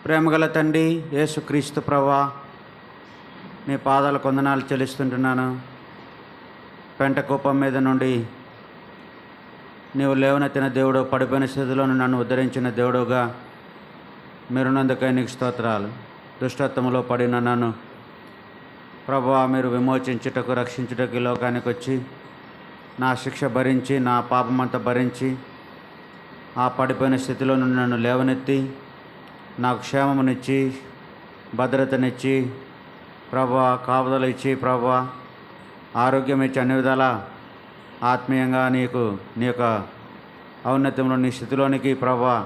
ప్రేమగల తండ్రి యేసుక్రీస్తు ప్రభువా, నీ పాదాల కొందనాలు చెల్లిస్తుంటున్నాను. పెంట కూపం మీద నుండి నీవు లేవనెత్తిన దేవుడు, పడిపోయిన స్థితిలో నన్ను ఉద్ధరించిన దేవుడుగా మీరున్నందుకై నీకు స్తోత్రాలు. దుష్టత్వములో పడిన నన్ను ప్రభువా మీరు విమోచించుటకు, రక్షించుటకు ఈ లోకానికి వచ్చి నా శిక్ష భరించి, నా పాపమంతా భరించి, ఆ పడిపోయిన స్థితిలో నుండి నన్ను లేవనెత్తి నాకు క్షేమమునిచ్చి, భద్రతనిచ్చి, ప్రభువా కాపుదల ఇచ్చి, ప్రభువా ఆరోగ్యం ఇచ్చి, అన్ని విధాల ఆత్మీయంగా నీ యొక్క ఔన్నత్యంలో నీ స్థితిలోనికి ప్రభువా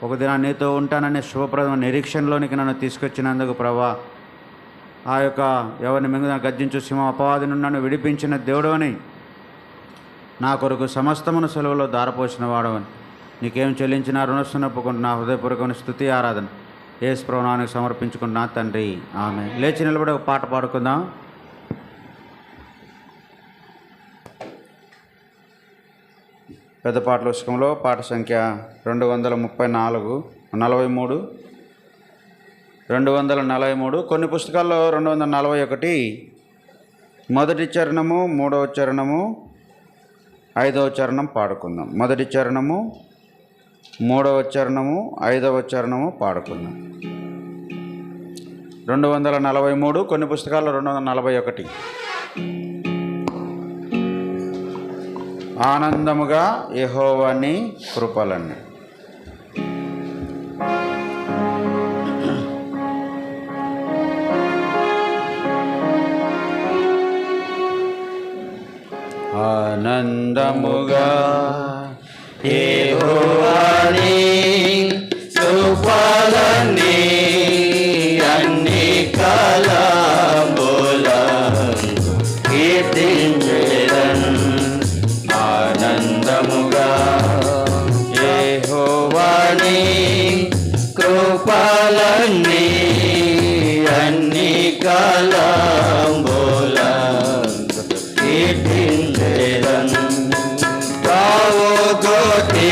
ఒక దిన నీతో ఉంటాననే శుభప్రదమైన నిరీక్షణలోనికి నన్ను తీసుకొచ్చినందుకు ప్రభువా, ఆ యొక్క ఎవరిని మింగున గర్జించు సింహం అపవాది నుండి నన్ను విడిపించిన దేవుడు అని, నా కొరకు సమస్తమును సెలవులో దారపోసిన వాడవని, నీకేం చెల్లించిన రుణస్తున్నప్పుకుంటున్నా హృదయపూర్వకమైన స్తుతి ఆరాధన యేసు ప్రభునామానికి సమర్పించుకుంటున్నా తండ్రి, ఆమె. లేచి నిలబడి ఒక పాట పాడుకుందాం. పెద్ద పాటల పుస్తకంలో పాట సంఖ్య 243. కొన్ని పుస్తకాల్లో 241. మొదటి చరణము, 3వ చరణము, 5వ చరణం పాడుకుందాం. మొదటి చరణము, 3వ చరణము, 5వ చరణము పాడుకుందాం. 243. కొన్ని పుస్తకాల్లో 241. ఆనందముగా యెహోవాని కృపలన్నీ. ఆనందముగా యెహోవాని కృపలన్నీ అన్ని కాలములందు కీర్తించెదన్. ఆనందముగా యెహోవాని కృపలన్నీ అన్ని కాలములందు కీర్తించెదన్. కావు గోటి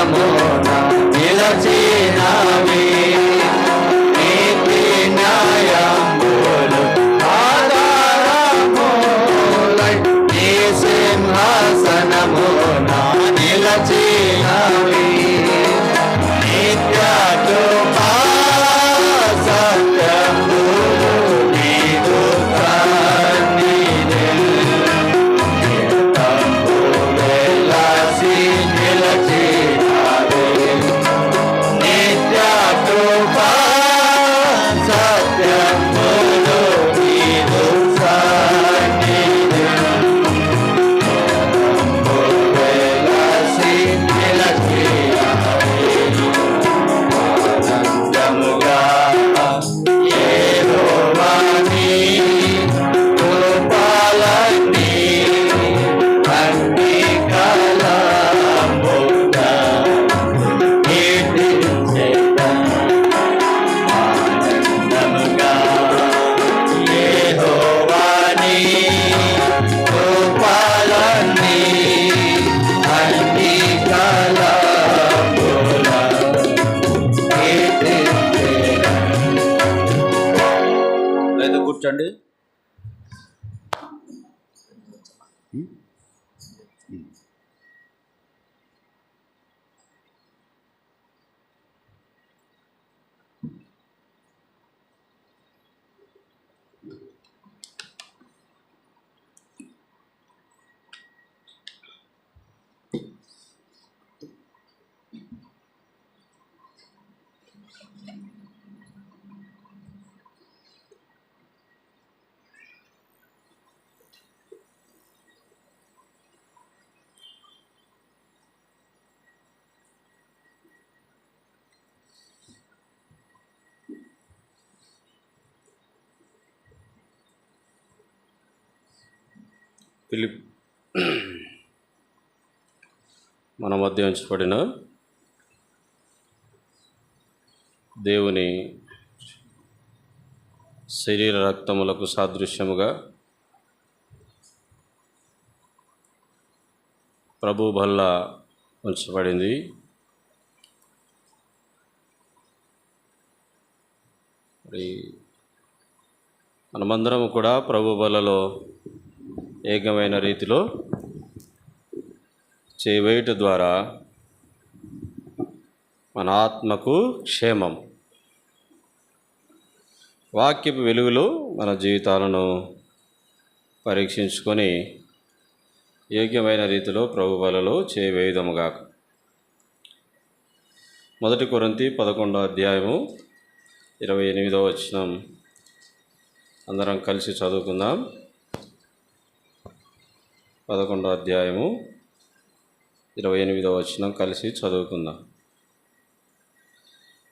సింహాసనమున నిలచినవి నీతి న్యాయములు ఆధారములై నీ సింహాసనమున నిలచినవి నిత్య కృపా సత్యములు నీదు సన్నిధి వెలసి నిలచినవి నిత్య కృపా సత్యములు నీదు సన్నిధి వెలసి నిలచినవి ఆనందముగా యెహోవాని కృపలన్నీ అన్ని కాలమున కీర్తించెదను. ఆనందముగా యెహోవాని కృపలన్నీ అన్ని కాలమున లేదు కూర్చోండి. ఫిలిప్ మన మధ్య ఉంచబడిన దేవుని శరీర రక్తములకు సాదృశ్యముగా ప్రభు బల్ల ఉంచబడింది. మరి మనమందరం కూడా ప్రభు బల్లలో ఏకమైన రీతిలో చేయవేయుట ద్వారా మన ఆత్మకు క్షేమం. వాక్యపు వెలుగులో మన జీవితాలను పరీక్షించుకొని యోగ్యమైన రీతిలో ప్రభు బలలో చేయవేయుదముగాక. 1 కొరింథీ 11వ అధ్యాయము 28వ వచనం అందరం కలిసి చదువుకుందాం. 11వ అధ్యాయము 28వ వచనం కలిసి చదువుకుందాం.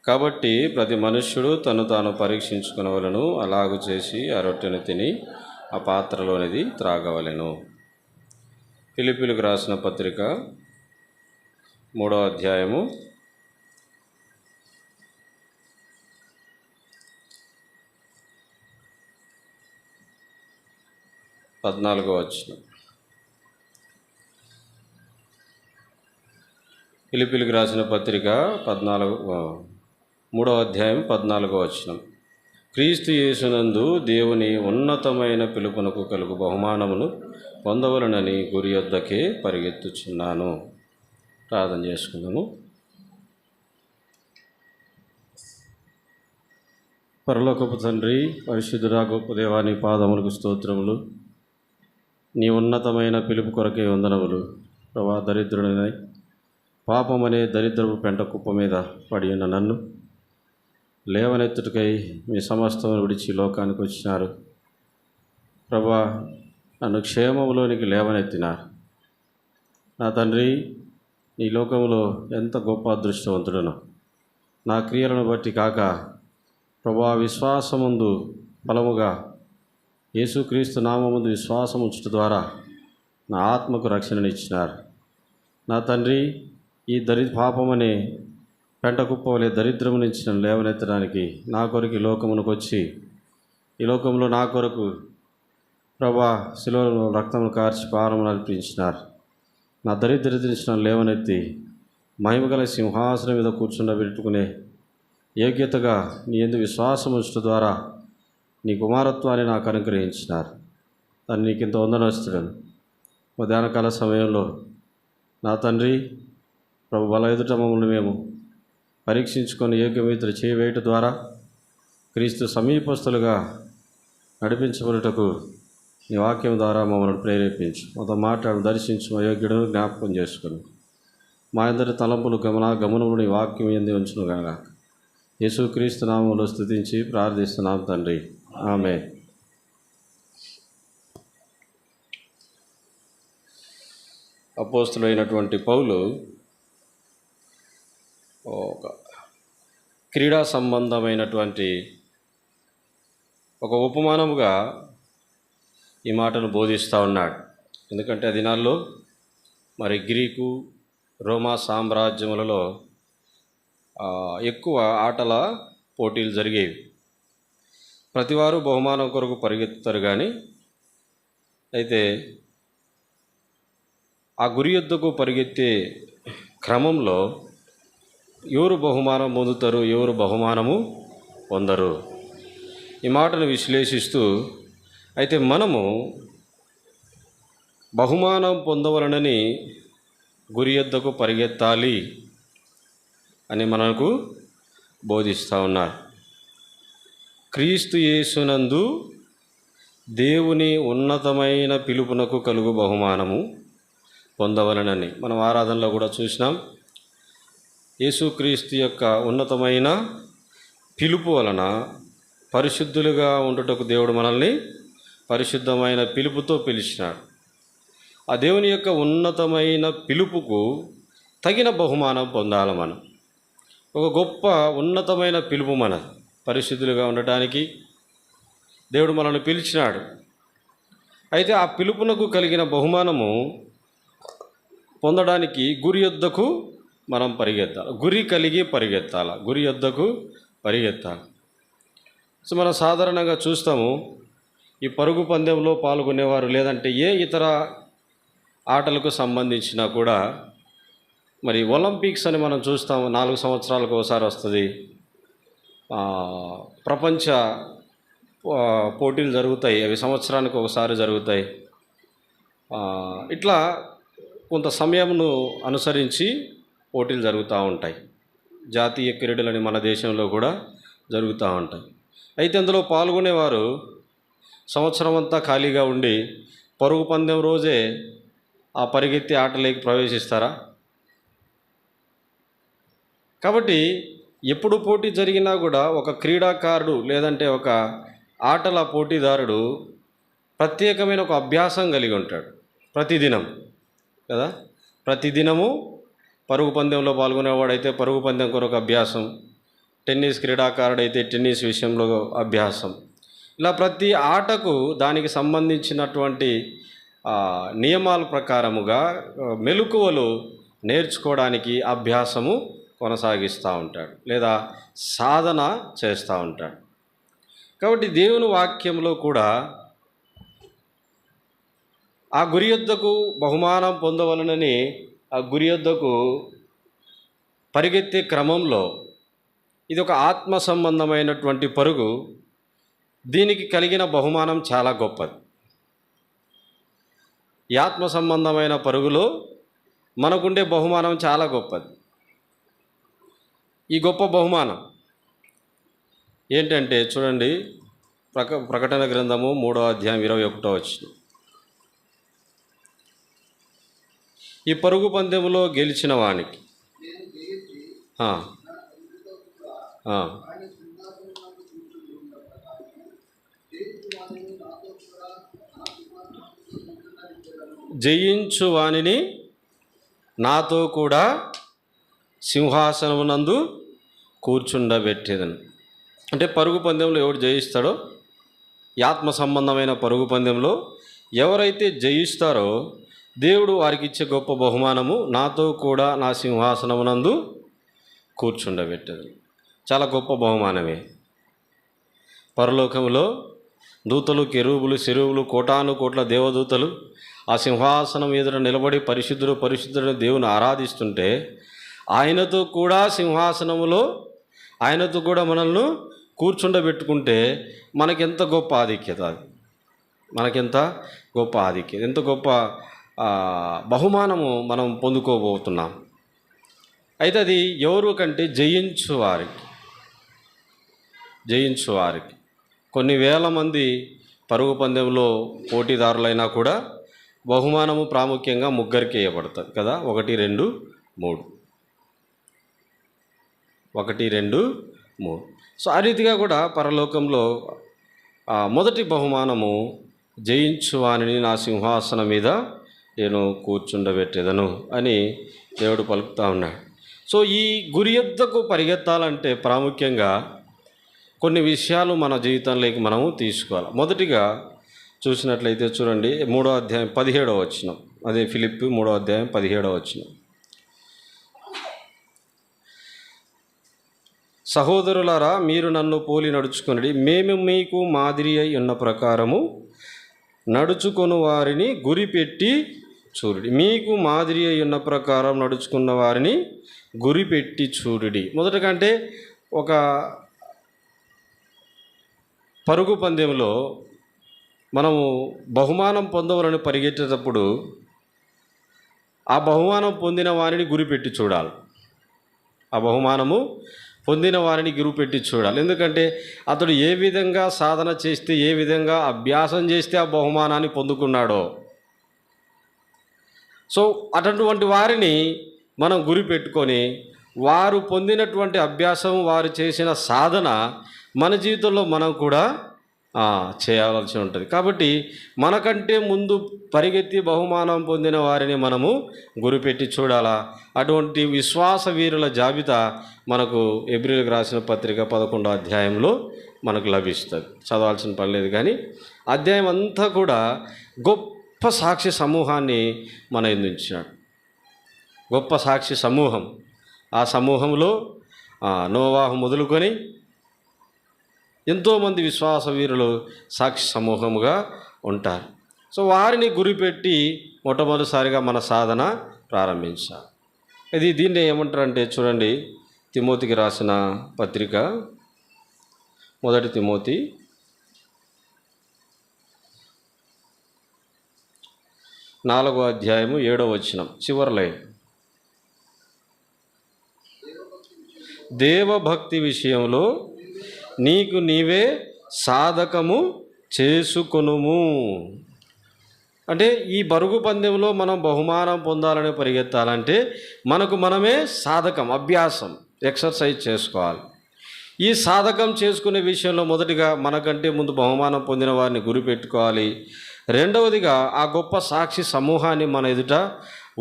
కాబట్టి ప్రతి మనుష్యుడు తను తాను పరీక్షించుకునవలెను, అలాగు చేసి ఆ రొట్టెను తిని ఆ పాత్రలోనిది త్రాగవలెను. ఫిలిప్పీలకు రాసిన పత్రిక 3వ అధ్యాయము 14వ వచనం. ఫిలిప్పీలకు రాసిన పత్రిక 3వ అధ్యాయం 14వ వచనం. క్రీస్తు యేసునందు దేవుని ఉన్నతమైన పిలుపునకు కలుగు బహుమానమును పొందవలనని గురి యొద్దకే పరిగెత్తుచున్నాను. ప్రార్థన చేసుకుందాము. పరలోకపు తండ్రి, పరిశుద్ధుడా గొప్ప దేవా, నీ పాదములకు స్తోత్రములు. నీ ఉన్నతమైన పిలుపు కొరకే వందనములు ప్రభా. దరిద్రుడనై పాపమనే దరిద్రపు పెంట కుప్ప మీద పడి ఉన్న నన్ను లేవనెత్తుటకై మీ సమస్తమును విడిచి లోకానికి వచ్చినారు ప్రభా. నన్ను క్షేమములోనికి లేవనెత్తినారు. నా తండ్రి, ఈ లోకంలో ఎంత గొప్ప అదృష్టవంతుడను. నా క్రియలను బట్టి కాక ప్రభా, విశ్వాసముందు ఫలముగా యేసుక్రీస్తు నామముందు విశ్వాసం ఉంచుట ద్వారా నా ఆత్మకు రక్షణనిచ్చినారు. నా తండ్రి, ఈ పాపమనే పెంట కుప్ప వలె దరిద్రము నుంచి నన్ను లేవనెత్తడానికి నా కొరకు ఈ లోకమునకు వచ్చి ఈ లోకంలో నా కొరకు ప్రభా శిలువలో రక్తమును కార్చి పారమును అర్పించినారు. నా దరిద్రత నుంచి నన్ను లేవనెత్తి మహిమగల సింహాసనం మీద కూర్చుండబెట్టుకునే యోగ్యతగా నీ యందు విశ్వాసం ఉంచడం ద్వారా నీ కుమారత్వాన్ని నాకు అనుగ్రహించినారు. దాన్ని నీకు ఇంత వందనస్తులను. మధ్యాహ్నకాల సమయంలో నా తండ్రి ప్రభు బల ఎదుట మమ్మల్ని మేము పరీక్షించుకొని యోగ్యమిత్రులు చేయవేయటం ద్వారా క్రీస్తు సమీపస్తులుగా నడిపించబడుటకు నీ వాక్యం ద్వారా మమ్మల్ని ప్రేరేపించు. మాతో మాట్లాడు, దర్శించు, అయోగ్యుడును జ్ఞాపకం చేసుకుని మా అందరి తలంపులు గమనములు నీ వాక్యం ఎందు ఉంచును కనుక యేసుక్రీస్తు నామములో స్తుతించి ప్రార్థిస్తున్నాం తండ్రి, ఆమేన్. అపోస్తులైనటువంటి పౌలు ఒక క్రీడా సంబంధమైనటువంటి ఒక ఉపమానముగా ఈ మాటను బోధిస్తూ ఉన్నాడు. ఎందుకంటే ఆ దినాల్లో మరి గ్రీకు రోమా సామ్రాజ్యములలో ఎక్కువ ఆటల పోటీలు జరిగేవి. ప్రతివారు బహుమానం కొరకు పరిగెత్తుతారు. కానీ అయితే ఆ గురి యొద్దకు పరిగెత్తే క్రమంలో ఎవరు బహుమానం పొందుతారు, ఎవరు బహుమానము పొందరు, ఈ మాటను విశ్లేషిస్తూ అయితే మనము బహుమానం పొందవలనని గురి యొద్దకు పరిగెత్తాలి అని మనకు బోధిస్తూ ఉన్నారు. క్రీస్తు యేసునందు దేవుని ఉన్నతమైన పిలుపునకు కలుగు బహుమానము పొందవలనని మనం ఆరాధనలో కూడా చూసినాం. యేసుక్రీస్తు యొక్క ఉన్నతమైన పిలుపు వలన పరిశుద్ధులుగా ఉండుటకు దేవుడు మనల్ని పరిశుద్ధమైన పిలుపుతో పిలిచినాడు. ఆ దేవుని యొక్క ఉన్నతమైన పిలుపుకు తగిన బహుమానం పొందాలి. మనం ఒక గొప్ప ఉన్నతమైన పిలుపు మనది. పరిశుద్ధులుగా ఉండటానికి దేవుడు మనల్ని పిలిచినాడు. అయితే ఆ పిలుపునకు కలిగిన బహుమానము పొందడానికి గురి యొద్దకు మనం పరిగెత్తాలి. గురి కలిగి పరిగెత్తాలి, గురి యొద్దకు పరిగెత్తాలి. సో మనం సాధారణంగా చూస్తాము, ఈ పరుగు పందెంలో పాల్గొనేవారు లేదంటే ఏ ఇతర ఆటలకు సంబంధించినా కూడా మరి ఒలింపిక్స్ అని మనం చూస్తాము. 4 సంవత్సరాలకు ఒకసారి వస్తుంది. ప్రపంచ పోటీలు జరుగుతాయి, అవి సంవత్సరానికి ఒకసారి జరుగుతాయి. ఇట్లా కొంత సమయంను అనుసరించి పోటీలు జరుగుతూ ఉంటాయి. జాతీయ క్రీడలని మన దేశంలో కూడా జరుగుతూ ఉంటాయి. అయితే అందులో పాల్గొనేవారు సంవత్సరం అంతా ఖాళీగా ఉండి పరుగు పందెం రోజే ఆ పరిగెత్తి ఆటలోకి ప్రవేశిస్తారా? కాబట్టి ఎప్పుడు పోటీ జరిగినా కూడా ఒక క్రీడాకారుడు లేదంటే ఒక ఆటల పోటీదారుడు ప్రత్యేకమైన ఒక అభ్యాసం కలిగి ఉంటాడు. ప్రతిదినం కదా, ప్రతిదినము పరుగు పందెంలో పాల్గొనేవాడైతే పరుగు పందెం కొరకు అభ్యాసం, టెన్నిస్ క్రీడాకారుడైతే టెన్నిస్ విషయంలో అభ్యాసం, ఇలా ప్రతి ఆటకు దానికి సంబంధించినటువంటి నియమాల ప్రకారముగా మెలకువలు నేర్చుకోవడానికి అభ్యాసము కొనసాగిస్తూ ఉంటాడు లేదా సాధన చేస్తూ ఉంటాడు. కాబట్టి దేవుని వాక్యంలో కూడా ఆ గురి యొద్దకు బహుమానం పొందవలనని ఆ గురి యొద్దకు పరిగెత్తే క్రమంలో ఇది ఒక ఆత్మ సంబంధమైనటువంటి పరుగు. దీనికి కలిగిన బహుమానం చాలా గొప్పది. ఈ ఆత్మ సంబంధమైన పరుగులో మనకుండే బహుమానం చాలా గొప్పది. ఈ గొప్ప బహుమానం ఏంటంటే చూడండి, ప్రకటన గ్రంథము 3వ అధ్యాయం 21వ వచనం. ఈ పరుగు పందెములో గెలిచిన వానికి జయించు వానిని నాతో కూడా సింహాసనమునందు కూర్చుండబెట్టేదని. అంటే పరుగు పందెంలో ఎవడు జయిస్తాడో, ఈ ఆత్మ సంబంధమైన పరుగు పందెంలో ఎవరైతే జయిస్తారో దేవుడు వారికి ఇచ్చే గొప్ప బహుమానము నాతో కూడా నా సింహాసనమునందు కూర్చుండబెట్టేది. చాలా గొప్ప బహుమానమే. పరలోకములో దూతలు, కెరూబులు, శెరువులు, కోటాను కోట్ల దేవదూతలు ఆ సింహాసనం ఎదుట నిలబడి పరిశుద్ధుడు పరిశుద్ధుడు దేవుని ఆరాధిస్తుంటే ఆయనతో కూడా సింహాసనములో ఆయనతో కూడా మనల్ని కూర్చుండబెట్టుకుంటే మనకెంత గొప్ప ఆధిక్యత, అది మనకెంత గొప్ప ఆధిక్యత, ఎంత గొప్ప బహుమానము మనం పొందుకోబోతున్నాం. అయితే అది ఎవరు కంటే జయించు వారికి. కొన్ని వేల మంది పరుగు పందెంలో పోటీదారులైనా కూడా బహుమానము ప్రాముఖ్యంగా ముగ్గురికి ఇవ్వబడుతుంది కదా, 1, 2, 3. సో ఆ రీతిగా కూడా పరలోకంలో మొదటి బహుమానము జయించువానిని నా సింహాసనం మీద నేను కూర్చుండబెట్టేదను అని దేవుడు పలుకుతా ఉన్నాడు. సో ఈ గురి యొద్దకు పరిగెత్తాలంటే ప్రాముఖ్యంగా కొన్ని విషయాలు మన జీవితంలోకి మనము తీసుకోవాలి. మొదటిగా చూసినట్లయితే చూడండి 3వ అధ్యాయం 17వ వచనం, అదే ఫిలిప్పీ 3వ అధ్యాయం 17వ వచనం. సహోదరులారా, మీరు నన్ను పోలి నడుచుకొనుడి, మేము మీకు మాదిరి అయి ఉన్న ప్రకారము నడుచుకొని వారిని గురిపెట్టి చూడుడి. మీకు మాదిరి అయి ఉన్న ప్రకారం నడుచుకున్న వారిని గురిపెట్టి చూడుడి. మొదటకంటే ఒక పరుగు పందెంలో మనము బహుమానం పొందవాలని పరిగెట్టేటప్పుడు ఆ బహుమానం పొందిన వారిని గురిపెట్టి చూడాలి. ఆ బహుమానము పొందిన వారిని గురిపెట్టి చూడాలి. ఎందుకంటే అతడు ఏ విధంగా సాధన చేస్తే, ఏ విధంగా అభ్యాసం చేస్తే ఆ బహుమానాన్ని పొందుకున్నాడో, సో అటువంటి వారిని మనం గురిపెట్టుకొని వారు పొందినటువంటి అభ్యాసం, వారు చేసిన సాధన మన జీవితంలో మనం కూడా చేయవలసి ఉంటుంది. కాబట్టి మనకంటే ముందు పరిగెత్తి బహుమానం పొందిన వారిని మనము గురిపెట్టి చూడాలా. అటువంటి విశ్వాస వీరుల జాబితా మనకు ఎబ్రిల్కి రాసిన పత్రిక 11వ అధ్యాయంలో మనకు లభిస్తుంది. చదవాల్సిన పని లేదు, కానీ అధ్యాయం అంతా కూడా గొప్ప సాక్షి సమూహాన్ని మన ఎదుర్కొన్నాడు. గొప్ప సాక్షి సమూహం. ఆ సమూహంలో నోవాహు మొదలుకొని ఎంతోమంది విశ్వాస వీరులు సాక్షి సమూహముగా ఉంటారు. సో వారిని గురిపెట్టి మొట్టమొదటిసారిగా మన సాధన ప్రారంభించాలి. దీన్ని ఏమంటారంటే చూడండి, తిమోతికి రాసిన పత్రిక 1 తిమోతి 4వ అధ్యాయము 7వ వచనం చివరి లైన్. దేవభక్తి విషయంలో నీకు నీవే సాధకము చేసుకొనుము. అంటే ఈ పరుగు పందెంలో మనం బహుమానం పొందాలని పరిగెత్తాలంటే మనకు మనమే సాధకం, అభ్యాసం, ఎక్సర్సైజ్ చేసుకోవాలి. ఈ సాధకం చేసుకునే విషయంలో మొదటిగా మనకంటే ముందు బహుమానం పొందిన వారిని గురిపెట్టుకోవాలి. రెండవదిగా ఆ గొప్ప సాక్షి సమూహాన్ని మన ఎదుట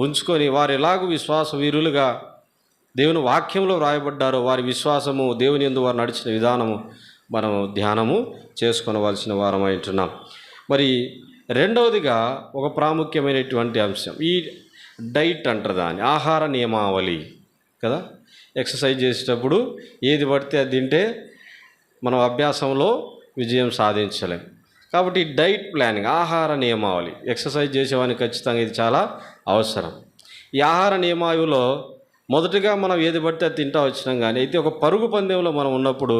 ఉంచుకొని వారు ఎలాగూ విశ్వాస వీరులుగా దేవుని వాక్యంలో వ్రాయబడ్డారో వారి విశ్వాసము, దేవుని యందు వారు నడిచిన విధానము మనం ధ్యానము చేసుకొనవలసిన వారం అంటున్నాం. మరి రెండవదిగా ఒక ప్రాముఖ్యమైనటువంటి అంశం ఈ డైట్ అంటారు, దాన్ని ఆహార నియమావళి కదా. ఎక్సర్సైజ్ చేసేటప్పుడు ఏది పడితే అది తింటే మనం అభ్యాసంలో విజయం సాధించలేం. కాబట్టి డైట్ ప్లానింగ్, ఆహార నియమావళి ఎక్సర్సైజ్ చేసేవానికి ఖచ్చితంగా ఇది చాలా అవసరం. ఈ ఆహార నియమావళిలో మొదటగా మనం ఏది పడితే అది తింటా వచ్చినాం, కానీ అయితే ఒక పరుగు పందెంలో మనం ఉన్నప్పుడు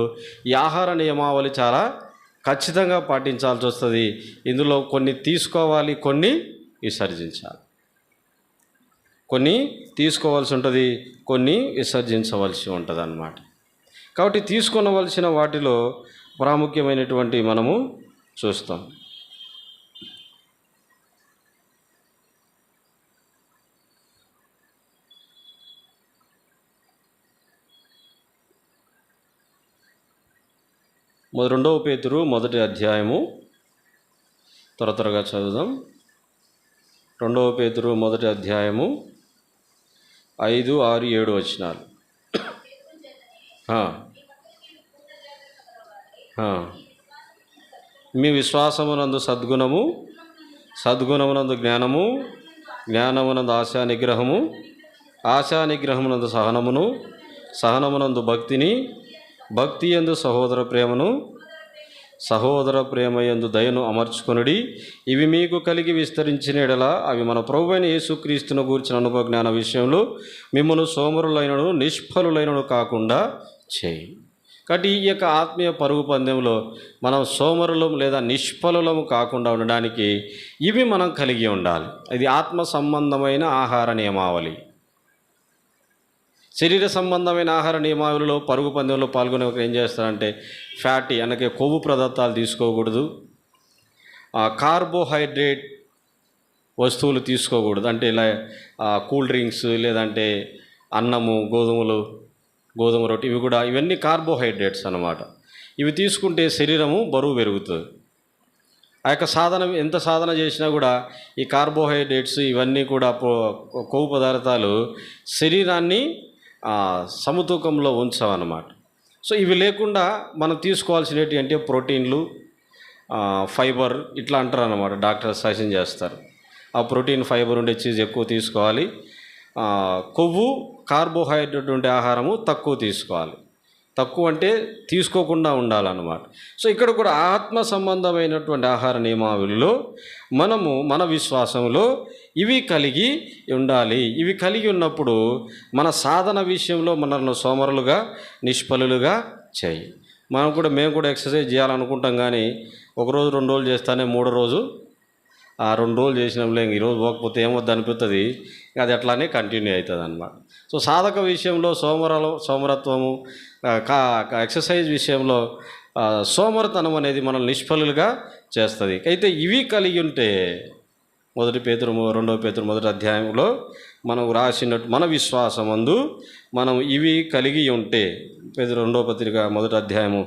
ఈ ఆహార నియమావళి చాలా ఖచ్చితంగా పాటించాల్సి వస్తుంది. ఇందులో కొన్ని తీసుకోవాలి, కొన్ని విసర్జించాలి. కొన్ని తీసుకోవాల్సి ఉంటుంది, కొన్ని విసర్జించవలసి ఉంటుంది అన్నమాట. కాబట్టి తీసుకొనవలసిన వాటిలో ప్రాముఖ్యమైనటువంటి మనము చూస్తాం. రెండవ పేతురు 1వ అధ్యాయము త్వరగా చదువుదాం. 2వ పేతురు 1వ అధ్యాయము 5, 6, 7 వచనాలు. మీ విశ్వాసమునందు సద్గుణము, సద్గుణమునందు జ్ఞానము, జ్ఞానమునందు ఆశా నిగ్రహము, ఆశా నిగ్రహమునందు సహనమును, సహనమునందు భక్తిని, భక్తి యందు సహోదర ప్రేమను, సహోదర ప్రేమయందు దయను అమర్చుకొనుడి. ఇవి మీకు కలిగి విస్తరించిన ఎడల అవి మన ప్రభువైన యేసుక్రీస్తును గూర్చిన అనుభవ జ్ఞాన విషయంలో మిమ్మల్ని సోమరులైనను నిష్ఫలులైనను కాకుండా చేయి. కాబట్టి ఈ యొక్క ఆత్మీయ పరుగు పందెంలో మనం సోమరులం లేదా నిష్ఫలులము కాకుండా ఉండడానికి ఇవి మనం కలిగి ఉండాలి. ఇది ఆత్మ సంబంధమైన ఆహార నియమావళి. శరీర సంబంధమైన ఆహార నియమావళిలో పరుగు పందెంలో పాల్గొనే ఒకరు ఏం చేస్తారంటే ఫ్యాటీ అనగా కొవ్వు పదార్థాలు తీసుకోకూడదు, కార్బోహైడ్రేట్ వస్తువులు తీసుకోకూడదు. అంటే ఇలా కూల్ డ్రింక్స్ లేదంటే అన్నము, గోధుమ రొట్టె, ఇవన్నీ కార్బోహైడ్రేట్స్ అన్నమాట. ఇవి తీసుకుంటే శరీరము బరువు పెరుగుతుంది. ఆ యొక్క ఎంత సాధన చేసినా కూడా ఈ కార్బోహైడ్రేట్స్ ఇవన్నీ కూడా కొవ్వు పదార్థాలు శరీరాన్ని సమతూకంలో ఉంచవన్నమాట. సో ఇవి లేకుండా మనం తీసుకోవాల్సినవి అంటే ప్రోటీన్లు, ఫైబర్ ఇట్లా అంటారు అన్నమాట. డాక్టర్ సజెషన్ చేస్తారు ఆ ప్రోటీన్, ఫైబర్ ఉండే చీజ్ ఎక్కువ తీసుకోవాలి, కొవ్వు, కార్బోహైడ్రేట్ ఉండే ఆహారము తక్కువ తీసుకోవాలి. తక్కువ అంటే తీసుకోకుండా ఉండాలన్నమాట. సో ఇక్కడ కూడా ఆత్మ సంబంధమైనటువంటి ఆహార నియమావళిలో మనము మన విశ్వాసంలో ఇవి కలిగి ఉండాలి. ఇవి కలిగి ఉన్నప్పుడు మన సాధన విషయంలో మనల్ని సోమరులుగా నిష్ఫలులుగా చేయి. మేము కూడా ఎక్సర్సైజ్ చేయాలనుకుంటాం, కానీ ఒకరోజు 2 రోజులు చేస్తానే 3వ రోజు 2 రోజులు చేసినాంలే ఈరోజు పోకపోతే ఏమొద్దు అనిపిస్తుంది, అది అట్లానే కంటిన్యూ అవుతుంది అన్నమాట. సో సాధక విషయంలో సోమరత్వము, ఎక్సర్సైజ్ విషయంలో సోమరతనం అనేది మనల్ని నిష్ఫలులుగా చేస్తుంది. అయితే ఇవి కలిగి ఉంటే 1 పేతురు 2 పేతురు 1వ అధ్యాయంలో మనం రాసినట్టు మన విశ్వాసమందు మనం ఇవి కలిగి ఉంటే, పేతురు 2వ పత్రిక 1వ అధ్యాయము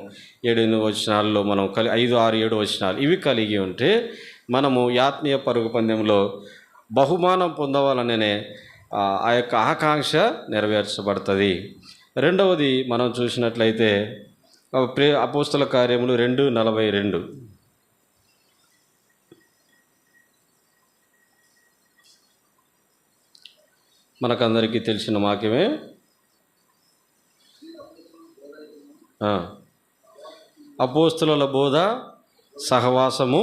7-8 వచనాల్లో మనం 5, 6, 7 వచనాలు ఇవి కలిగి ఉంటే మనము ఆత్మీయ పరుగు పందెంలో బహుమానం పొందవాలనే ఆ యొక్క ఆకాంక్ష నెరవేర్చబడుతుంది. రెండవది మనం చూసినట్లయితే అపోస్తల కార్యములు 2:42. మనకందరికీ తెలిసిన వాక్యమే. అపోస్తలుల బోధ, సహవాసము,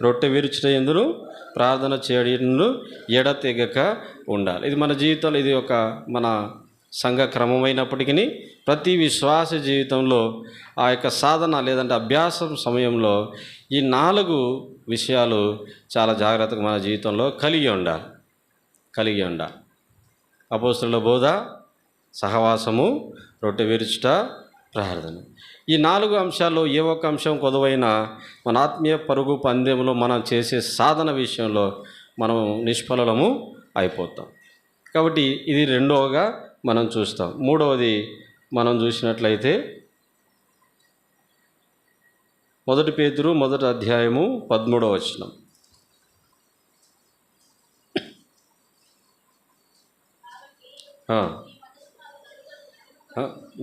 రొట్టె విరుచుట యందును ప్రార్థన చేయడం ఎడతెగక ఉండాలి. ఇది మన జీవితంలో ఇది ఒక మన సంఘ క్రమమైనప్పటికీ ప్రతి విశ్వాస జీవితంలో ఆ యొక్క సాధన లేదంటే అభ్యాసం సమయంలో ఈ 4 విషయాలు చాలా జాగ్రత్తగా మన జీవితంలో కలిగి ఉండాలి. అపోస్తలుల బోధ, సహవాసము, రొట్టె విరుచుట, ప్రార్థన. ఈ 4 అంశాల్లో ఏ ఒక్క అంశం కొదువైనా మన ఆత్మీయ పరుగు పందెంలో మనం చేసే సాధన విషయంలో మనం నిష్ఫలము అయిపోతాం. కాబట్టి ఇది రెండవగా మనం చూస్తాం. మూడవది మనం చూసినట్లయితే 1 పేతురు 1వ అధ్యాయము 13వ వచనం.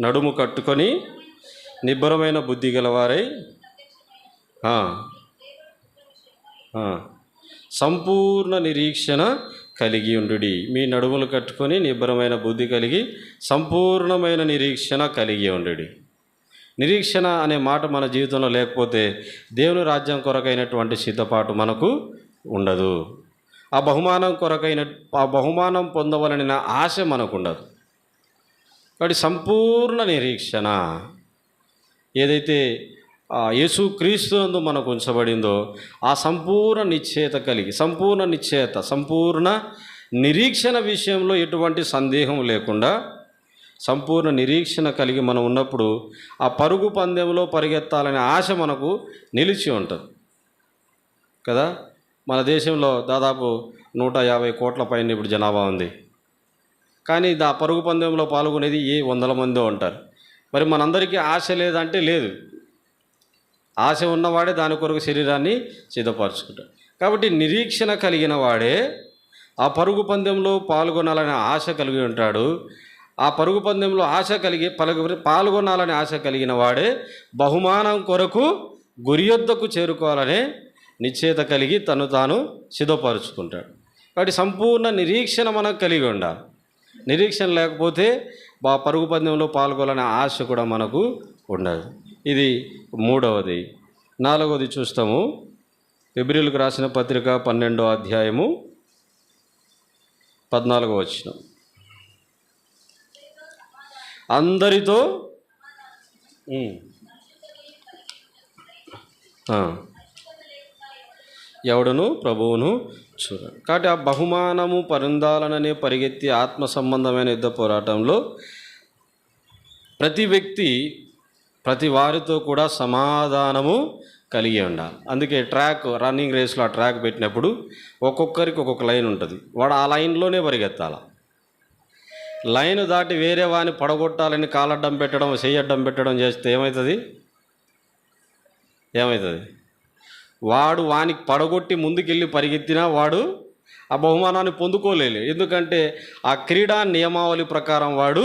నడుము కట్టుకొని నిబ్బరమైన బుద్ధి గలవారై సంపూర్ణ నిరీక్షణ కలిగి ఉండుడి. మీ నడుములు కట్టుకొని నిబ్బరమైన బుద్ధి కలిగి సంపూర్ణమైన నిరీక్షణ కలిగి ఉండుడి. నిరీక్షణ అనే మాట మన జీవితంలో లేకపోతే దేవుని రాజ్యం కొరకైనటువంటి సిద్ధపాటు మనకు ఉండదు. ఆ బహుమానం పొందవలన ఆశ మనకు ఉండదు. కాబట్టి సంపూర్ణ నిరీక్షణ ఏదైతే యేసుక్రీస్తునందు మనకు ఉంచబడిందో ఆ సంపూర్ణ నిరీక్షణ విషయంలో ఎటువంటి సందేహం లేకుండా సంపూర్ణ నిరీక్షణ కలిగి మనం ఉన్నప్పుడు ఆ పరుగు పందెంలో పరిగెత్తాలనే ఆశ మనకు నిలిచి ఉంటుంది కదా. మన దేశంలో దాదాపు 150 కోట్ల పైన ఇప్పుడు జనాభా ఉంది. కానీ ఆ పరుగు పందెంలో పాల్గొనేది 100 మందో ఉంటారు. మరి మనందరికీ ఆశ లేదంటే లేదు. ఆశ ఉన్నవాడే దాని కొరకు శరీరాన్ని సిద్ధపరచుకుంటాడు. కాబట్టి నిరీక్షణ కలిగిన వాడే ఆ పరుగు పందెంలో పాల్గొనాలనే ఆశ కలిగి ఉంటాడు. ఆ పరుగు పందెంలో పాల్గొనాలనే ఆశ కలిగిన వాడే బహుమానం కొరకు గురి యొద్దకు చేరుకోవాలనే నిశ్చయత కలిగి తను తాను సిద్ధపరుచుకుంటాడు. కాబట్టి సంపూర్ణ నిరీక్షణ మనకు కలిగి ఉండాలి. నిరీక్షణ లేకపోతే పరుగు పందెంలో పాల్గొనాలనే ఆశ కూడా మనకు ఉండదు. ఇది మూడవది. నాలుగవది చూస్తాము. హెబ్రీయులకు రాసిన పత్రిక 12వ అధ్యాయము 14వ వచనం. అందరితో ఎవడును ప్రభువును చూడడు. కాబట్టి ఆ బహుమానము పొందాలననే పరిగెత్తి ఆత్మ సంబంధమైన యుద్ధ పోరాటంలో ప్రతి వ్యక్తి ప్రతి వారితో కూడా సమాధానము కలిగి ఉండాలి. అందుకే రన్నింగ్ రేస్లో ఆ ట్రాక్ పెట్టినప్పుడు ఒక్కొక్కరికి ఒక్కొక్క లైన్ ఉంటుంది. వాడు ఆ లైన్లోనే పరిగెత్తాలి. లైన్ దాటి వేరే వాడిని పడగొట్టాలని కాలడ్డం పెట్టడం, చెయ్యడ్డం పెట్టడం చేస్తే ఏమవుతుంది? వాడు వానికి పడగొట్టి ముందుకెళ్ళి పరిగెత్తినా వాడు ఆ బహుమానాన్ని పొందుకోలేదు. ఎందుకంటే ఆ క్రీడా నియమావళి ప్రకారం వాడు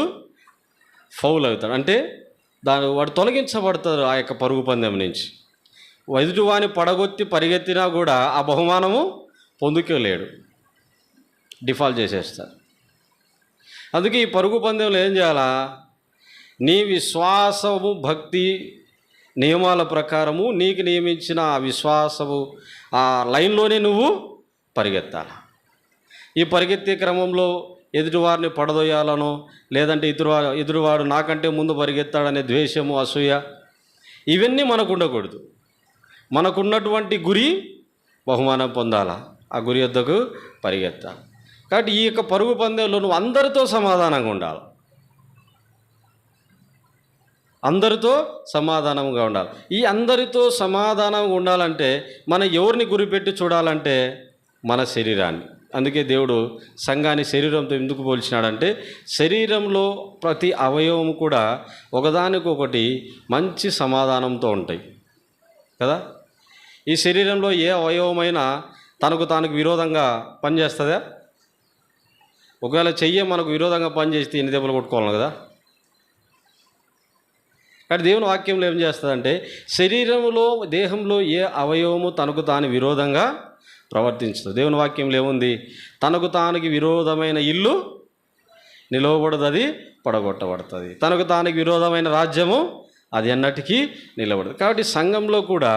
ఫౌల్ అవుతాడు. అంటే వాడు తొలగించబడతాడు ఆ యొక్క పరుగు పందెం నుంచి. ఎదుటి వాని పడగొత్తి పరిగెత్తినా కూడా ఆ బహుమానము పొందుకోలేడు, డిఫాల్ట్ చేసేస్తారు. అందుకే ఈ పరుగు పందెంలో ఏం చేయాలా? నీ విశ్వాసము భక్తి నియమాల ప్రకారము నీకు నియమించిన ఆ విశ్వాసము ఆ లైన్లోనే నువ్వు పరిగెత్తాలి. ఈ పరిగెత్తే క్రమంలో ఎదుటివారిని పడదోయాలనో లేదంటే ఎదురువాడు నాకంటే ముందు పరిగెత్తాడనే ద్వేషము, అసూయ ఇవన్నీ మనకు ఉండకూడదు. మనకున్నటువంటి గురి బహుమానం పొందాలా, ఆ గురి వద్దకు పరిగెత్తాలి. కాబట్టి ఈ యొక్క పరుగు పందెంలో నువ్వు అందరితో సమాధానంగా ఉండాలి. అందరితో సమాధానంగా ఉండాలి. ఈ అందరితో సమాధానంగా ఉండాలంటే మన ఎవరిని గురిపెట్టి చూడాలంటే మన శరీరాన్ని. అందుకే దేవుడు సంఘాన్ని శరీరంతో ఎందుకు పోల్చినాడంటే శరీరంలో ప్రతి అవయవం కూడా ఒకదానికొకటి మంచి సమాధానంతో ఉంటాయి కదా. ఈ శరీరంలో ఏ అవయవమైనా తనకు విరోధంగా పనిచేస్తుందా? ఒకవేళ చెయ్యి మనకు విరోధంగా పనిచేస్తే ఎన్ని దెబ్బలు కొట్టుకోవాలి కదా. కానీ దేవుని వాక్యంలో ఏం చేస్తుందంటే శరీరంలో దేహంలో ఏ అవయవము తనకు తాను విరోధంగా ప్రవర్తించదు. దేవుని వాక్యంలో ఏముంది? తనకు తానికి విరోధమైన ఇల్లు నిలవబడదు, అది పడగొట్టబడుతుంది. తనకు తానికి విరోధమైన రాజ్యము అది ఎన్నటికీ నిలబడదు. కాబట్టి సంఘంలో కూడా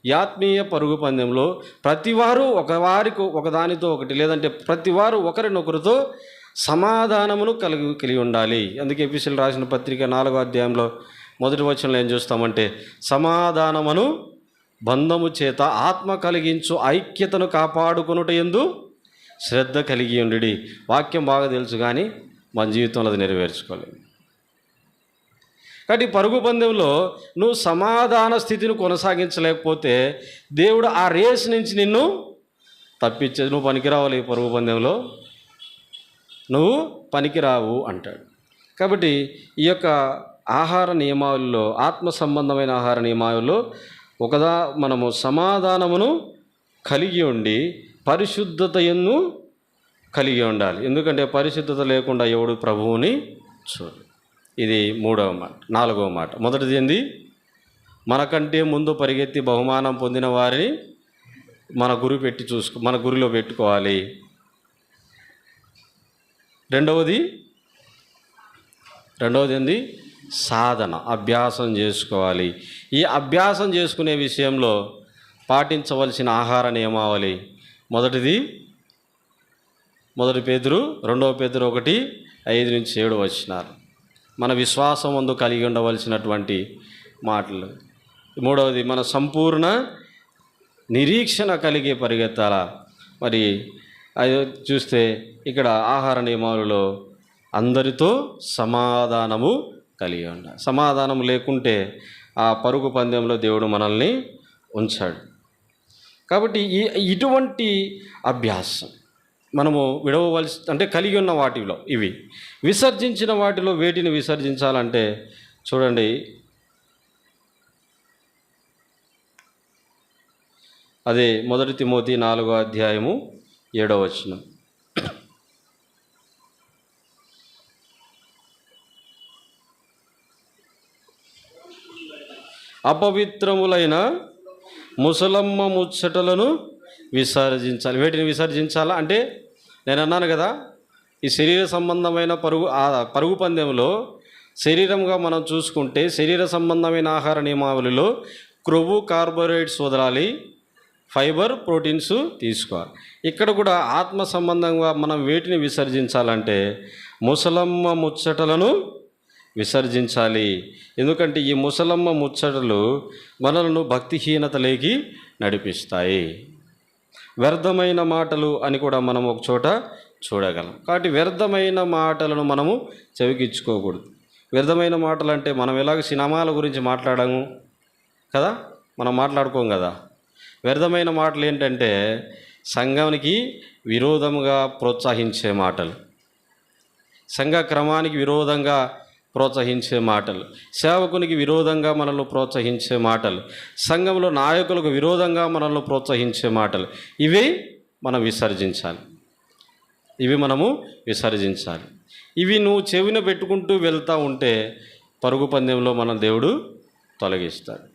ఈ ఆత్మీయ పరుగు పందెంలో ప్రతివారు ఒకదానితో ఒకటి లేదంటే ప్రతివారు ఒకరినొకరితో సమాధానమును కలిగి ఉండాలి. అందుకే ఎఫెసీయులకు రాసిన పత్రిక 4వ అధ్యాయంలో 1వ వచనంలో ఏం చూస్తామంటే సమాధానమును బంధము చేత ఆత్మ కలిగించు ఐక్యతను కాపాడుకొనుట యందు శ్రద్ధ కలిగి ఉండి. వాక్యం బాగా తెలుసు కానీ మన జీవితంలో అది నెరవేర్చుకోలేము. కాబట్టి పరుగు పందెంలో నువ్వు సమాధాన స్థితిని కొనసాగించలేకపోతే దేవుడు ఆ రేస్ నుంచి నిన్ను తప్పించేది. నువ్వు పనికిరావాలి, ఈ పరుగు పందెంలో నువ్వు పనికిరావు అంటాడు. కాబట్టి ఈ యొక్క ఆహార నియమావళిలో ఆత్మ సంబంధమైన ఆహార నియమావళిలో మనము సమాధానమును కలిగి ఉండి పరిశుద్ధతను కలిగి ఉండాలి. ఎందుకంటే పరిశుద్ధత లేకుండా ఎవడు ప్రభువుని చూడు. ఇది 3వ మాట. 4వ మాట. మొదటిది ఏంది? మనకంటే ముందు పరిగెత్తి బహుమానం పొందిన వారిని మన గురిలో పెట్టుకోవాలి. రెండవది ఏంది? సాధన, అభ్యాసం చేసుకోవాలి. ఈ అభ్యాసం చేసుకునే విషయంలో పాటించవలసిన ఆహార నియమావళి మొదటిది 1 పేతురు 2వ పేతురు 1:5-7 వచనాలు మన విశ్వాసం ముందు కలిగి ఉండవలసినటువంటి మాటలు. మూడవది మన సంపూర్ణ నిరీక్షణ కలిగి పరిగెత్తాలా. మరి అది చూస్తే ఇక్కడ ఆహార నియమాలలో అందరితో సమాధానము కలిగి ఉండాలి. సమాధానం లేకుంటే ఆ పరుగు పందెంలో దేవుడు మనల్ని ఉంచాడు. కాబట్టి ఇటువంటి అభ్యాసం మనము విడవవలసి అంటే కలిగి ఉన్న వాటిలో ఇవి విసర్జించిన వాటిలో వేటిని విసర్జించాలంటే చూడండి, అదే 1 తిమోతి 4వ అధ్యాయము 7వ వచనం. అపవిత్రములైన ముసలమ్మ ముచ్చటలను విసర్జించాలి. వేటిని విసర్జించాలా అంటే నేను అన్నాను కదా, ఈ శరీర సంబంధమైన పరుగు పందెంలో శరీరంగా మనం చూసుకుంటే శరీర సంబంధమైన ఆహార నియమావళిలో క్రొవ్వు, కార్బోహైడ్రేట్స్ వదలాలి, ఫైబర్, ప్రోటీన్స్ తీసుకోవాలి. ఇక్కడ కూడా ఆత్మ సంబంధంగా మనం వేటిని విసర్జించాలంటే ముసలమ్మ ముచ్చటలను విసర్జించాలి. ఎందుకంటే ఈ ముసలమ్మ ముచ్చటలు మనలను భక్తిహీనతలోకి నడిపిస్తాయి. వ్యర్థమైన మాటలు అని కూడా మనం ఒక చోట చూడగలం. కాబట్టి వ్యర్థమైన మాటలను మనము చెవికిచ్చుకోకూడదు. వ్యర్థమైన మాటలు అంటే మనం ఎలాగ సినిమాల గురించి మాట్లాడాము కదా, మనం మాట్లాడుకోం కదా. వ్యర్థమైన మాటలు ఏంటంటే సంఘానికి విరోధముగా ప్రోత్సహించే మాటలు, సంఘ క్రమానికి విరోధంగా ప్రోత్సహించే మాటలు, సేవకునికి విరోధంగా మనల్ని ప్రోత్సహించే మాటలు, సంఘంలో నాయకులకు విరోధంగా మనల్ని ప్రోత్సహించే మాటలు, ఇవి మనం విసర్జించాలి. ఇవి నువ్వు చెవిన పెట్టుకుంటూ వెళ్తూ ఉంటే పరుగు పందెంలో మన దేవుడు తొలగిస్తాడు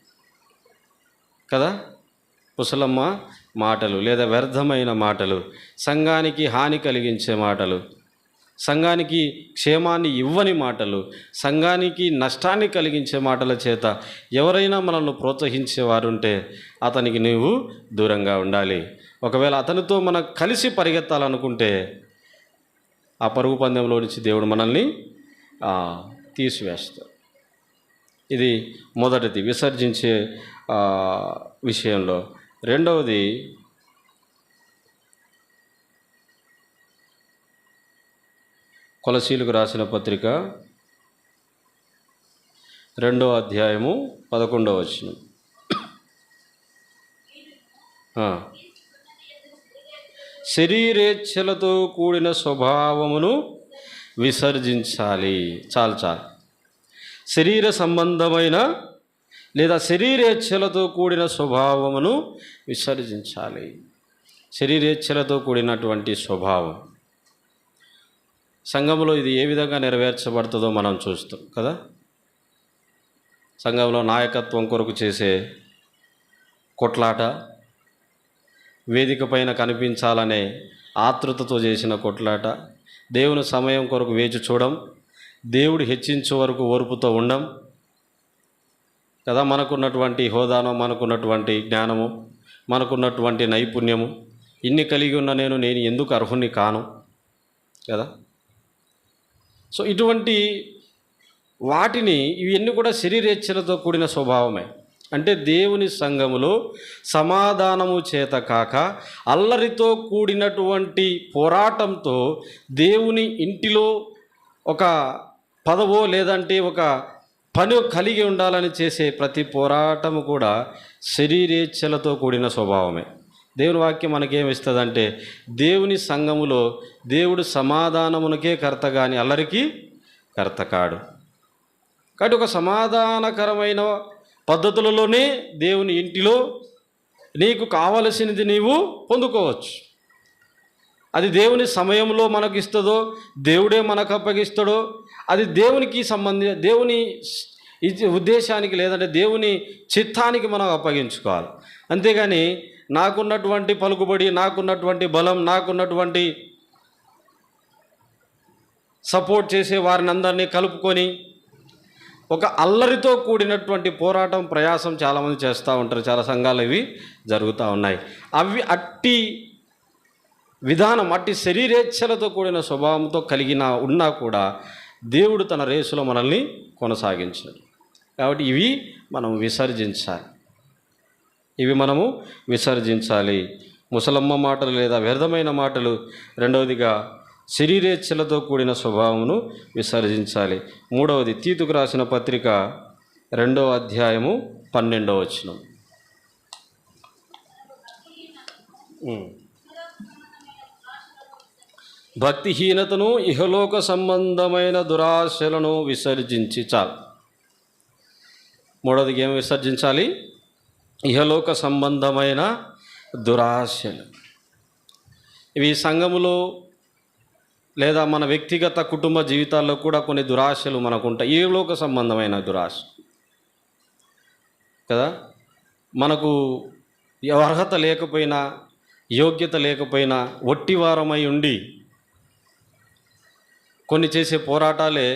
కదా. ముసలమ్మ మాటలు లేదా వ్యర్థమైన మాటలు, సంఘానికి హాని కలిగించే మాటలు, సంఘానికి క్షేమాన్ని ఇవ్వని మాటలు, సంఘానికి నష్టాన్ని కలిగించే మాటల చేత ఎవరైనా మనల్ని ప్రోత్సహించేవారుంటే అతనికి నీవు దూరంగా ఉండాలి. ఒకవేళ అతనితో మనం కలిసి పరిగెత్తాలనుకుంటే ఆ పరుగు పందెంలో నుంచి దేవుడు మనల్ని తీసివేస్తాడు. ఇది మొదటిది విసర్జించే విషయంలో. రెండవది కొలసీలకు రాసిన పత్రిక 2వ అధ్యాయము 11వ వచనం. శరీరేచ్ఛలతో కూడిన స్వభావమును విసర్జించాలి. చాలు. శరీర సంబంధమైన లేదా శరీరేచ్ఛలతో కూడిన స్వభావమును విసర్జించాలి. శరీరేచ్ఛలతో కూడినటువంటి స్వభావం సంఘంలో ఇది ఏ విధంగా నెరవేర్చబడుతుందో మనం చూస్తాం కదా. సంఘంలో నాయకత్వం కొరకు చేసే కొట్లాట, వేదిక పైన కనిపించాలనే ఆతృతతో చేసిన కొట్లాట, దేవుని సమయం కొరకు వేచి చూడం, దేవుడు హెచ్చించే వరకు ఓర్పుతో ఉండం కదా. మనకున్నటువంటి హోదాను, మనకున్నటువంటి జ్ఞానము, మనకున్నటువంటి నైపుణ్యము ఇన్ని కలిగి ఉన్న నేను ఎందుకు అర్హుని కాను కదా. సో ఇటువంటి వాటిని ఇవన్నీ కూడా శరీరేచ్ఛలతో కూడిన స్వభావమే. అంటే దేవుని సంఘములో సమాధానము చేత కాక అల్లరితో కూడినటువంటి పోరాటంతో దేవుని ఇంటిలో ఒక పదవో లేదంటే ఒక పని కలిగి ఉండాలని చేసే ప్రతి పోరాటము కూడా శరీరేచ్ఛలతో కూడిన స్వభావమే. దేవుని వాక్యం మనకేమిస్తుందంటే దేవుని సంఘములో దేవుడు సమాధానమునకే కర్త కానీ అల్లరికి కర్త కాడు. కాబట్టి ఒక సమాధానకరమైన పద్ధతులలోనే దేవుని ఇంటిలో నీకు కావలసినది నీవు పొందుకోవచ్చు. అది దేవుని సమయంలో మనకు ఇస్తుందో, దేవుడే మనకు అప్పగిస్తాడో, అది దేవునికి దేవుని ఉద్దేశానికి లేదంటే దేవుని చిత్తానికి మనం అప్పగించుకోవాలి. అంతేగాని నాకున్నటువంటి పలుకుబడి, నాకున్నటువంటి బలం, నాకున్నటువంటి సపోర్ట్ చేసే వారిని అందరినీ కలుపుకొని ఒక అల్లరితో కూడినటువంటి పోరాటం, ప్రయాసం చాలామంది చేస్తూ ఉంటారు. చాలా సంఘాలు ఇవి జరుగుతూ ఉన్నాయి. అట్టి విధానం, అట్టి శరీరేచ్ఛలతో కూడిన స్వభావంతో ఉన్నా కూడా దేవుడు తన రేసులో మనల్ని కొనసాగించాడు. కాబట్టి ఇవి మనం విసర్జించాలి. ముసలమ్మ మాటలు లేదా వ్యర్థమైన మాటలు. రెండవదిగా శరీరేచ్ఛలతో కూడిన స్వభావమును విసర్జించాలి. మూడవది తీతుకు రాసిన పత్రిక 2వ అధ్యాయము 12వ వచనం. భక్తిహీనతను, ఇహలోక సంబంధమైన దురాశలను విసర్జించి చాలు. మూడవదిగా ఏమి విసర్జించాలి? ఇహలోక సంబంధమైన దురాశలు. ఇవి సంఘములో లేదా మన వ్యక్తిగత కుటుంబ జీవితాల్లో కూడా కొన్ని దురాశలు మనకుంటాయి. ఇహలోక సంబంధమైన దురాశ కదా. మనకు అర్హత లేకపోయినా, యోగ్యత లేకపోయినా, ఒట్టివారమై ఉండి కొన్ని చేసే పోరాటాలే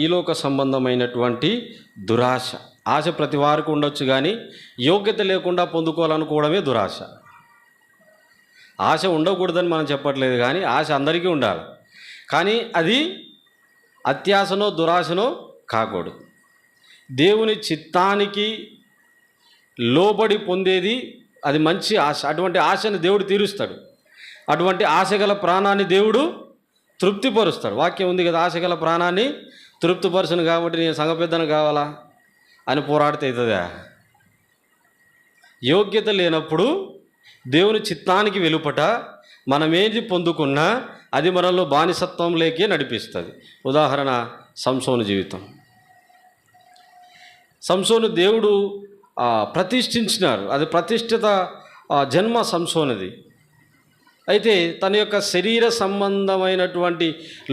ఈ లోక సంబంధమైనటువంటి దురాశ. ఆశ ప్రతి వారికి ఉండొచ్చు, కానీ యోగ్యత లేకుండా పొందుకోవాలనుకోవడమే దురాశ. ఆశ ఉండకూడదని మనం చెప్పట్లేదు, కానీ ఆశ అందరికీ ఉండాలి. కానీ అది అత్యాశనో దురాశనో కాకూడదు. దేవుని చిత్తానికి లోబడి పొందేది అది మంచి ఆశ. అటువంటి ఆశను దేవుడు తీరుస్తాడు. అటువంటి ఆశగల ప్రాణాన్ని దేవుడు తృప్తిపరుస్తాడు. వాక్యం ఉంది కదా, ఆశగల ప్రాణాన్ని తృప్తిపరచను కాబట్టి నేను సంఘ పెద్దను కావాలా అని పోరాడితే అవుతుందా? యోగ్యత లేనప్పుడు దేవుని చిత్తానికి వెలుపట మనమేది పొందుకున్నా అది మనలో బానిసత్వంలోకే నడిపిస్తుంది. ఉదాహరణ సంసోను జీవితం. సంసోను దేవుడు ప్రతిష్ఠించినారు. అది ప్రతిష్ఠిత జన్మ సంసోనుది. అయితే తన యొక్క శరీర సంబంధమైనటువంటి